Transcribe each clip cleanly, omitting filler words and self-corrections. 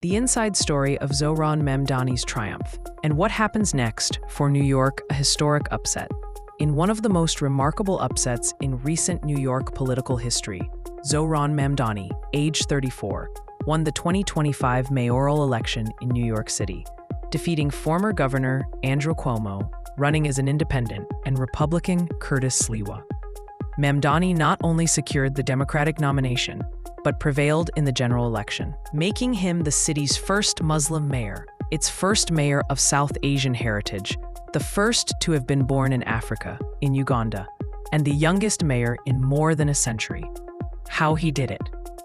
the inside story of Zohran Mamdani's triumph, and what happens next for New York, a historic upset. In one of the most remarkable upsets in recent New York political history, Zohran Mamdani, age 34, won the 2025 mayoral election in New York City, defeating former Governor Andrew Cuomo, running as an independent, and Republican Curtis Sliwa. Mamdani not only secured the Democratic nomination, but prevailed in the general election, making him the city's first Muslim mayor, its first mayor of South Asian heritage, the first to have been born in Africa, in Uganda, and the youngest mayor in more than a century. How he did it.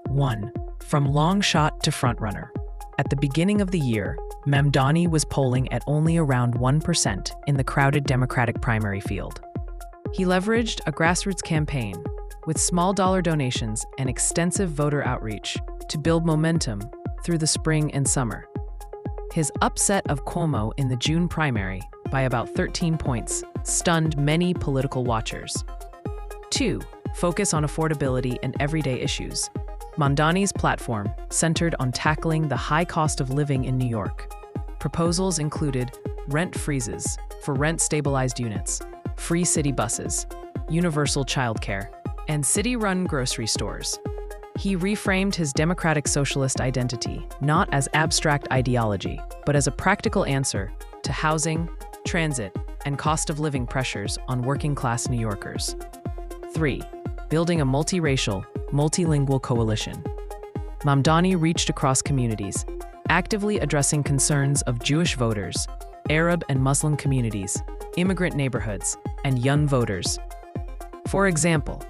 1. From long shot to frontrunner. At the beginning of the year, Mamdani was polling at only around 1% in the crowded Democratic primary field. He leveraged a grassroots campaign with small dollar donations and extensive voter outreach to build momentum through the spring and summer. His upset of Cuomo in the June primary by about 13 points stunned many political watchers. 2. Focus on affordability and everyday issues. Mamdani's platform centered on tackling the high cost of living in New York. Proposals included rent freezes for rent-stabilized units, free city buses, universal childcare, and city-run grocery stores. He reframed his democratic socialist identity not as abstract ideology, but as a practical answer to housing, transit, and cost of living pressures on working-class New Yorkers. 3. Building a multiracial, multilingual coalition. Mamdani reached across communities, actively addressing concerns of Jewish voters, Arab and Muslim communities, immigrant neighborhoods, and young voters. For example,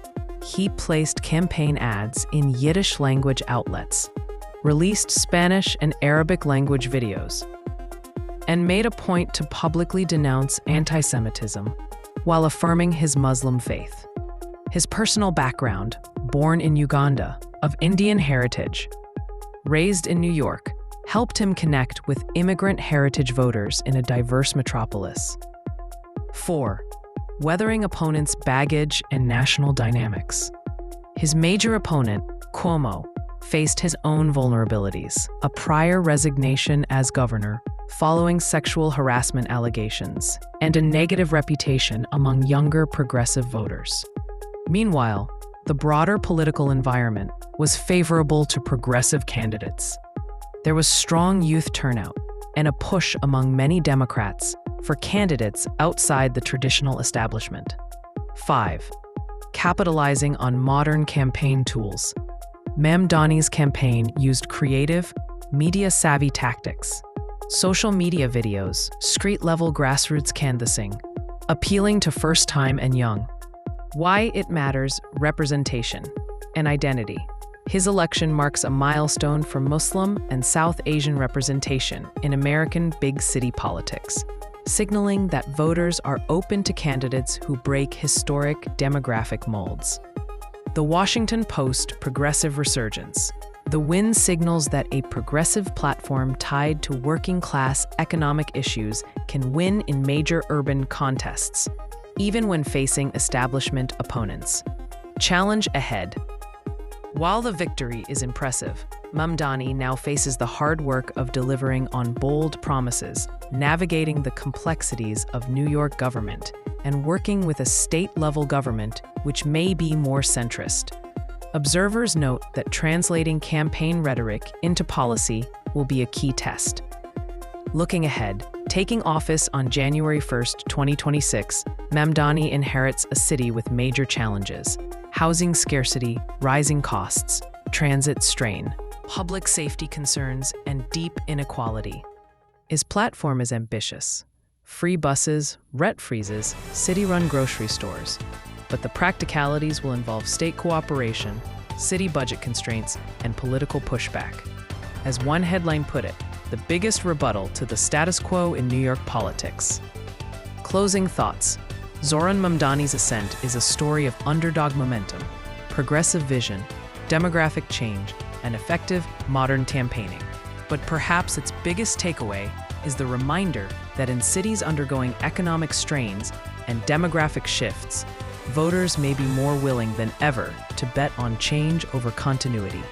he placed campaign ads in Yiddish language outlets, released Spanish and Arabic language videos, and made a point to publicly denounce anti-Semitism while affirming his Muslim faith. His personal background, born in Uganda, of Indian heritage, raised in New York, helped him connect with immigrant heritage voters in a diverse metropolis. 4. Weathering opponents' baggage and national dynamics. His major opponent, Cuomo, faced his own vulnerabilities, a prior resignation as governor following sexual harassment allegations, and a negative reputation among younger progressive voters. Meanwhile, the broader political environment was favorable to progressive candidates. There was strong youth turnout and a push among many Democrats for candidates outside the traditional establishment. 5. Capitalizing on modern campaign tools. Mamdani's campaign used creative, media-savvy tactics, social media videos, street-level grassroots canvassing, appealing to first-time and young. Why it matters: representation and identity. His election marks a milestone for Muslim and South Asian representation in American big city politics, signaling that voters are open to candidates who break historic demographic molds. The Washington Post Progressive Resurgence. The win signals that a progressive platform tied to working-class economic issues can win in major urban contests, even when facing establishment opponents. Challenge ahead. While the victory is impressive, Mamdani now faces the hard work of delivering on bold promises, navigating the complexities of New York government, and working with a state-level government which may be more centrist. Observers note that translating campaign rhetoric into policy will be a key test. Looking ahead, taking office on January 1, 2026, Mamdani inherits a city with major challenges: housing scarcity, rising costs, transit strain, public safety concerns, and deep inequality. His platform is ambitious: free buses, rent freezes, city-run grocery stores. But the practicalities will involve state cooperation, city budget constraints, and political pushback. As one headline put it, the biggest rebuttal to the status quo in New York politics. Closing thoughts. Zohran Mamdani's ascent is a story of underdog momentum, progressive vision, demographic change, and effective modern campaigning. But perhaps its biggest takeaway is the reminder that in cities undergoing economic strains and demographic shifts, voters may be more willing than ever to bet on change over continuity.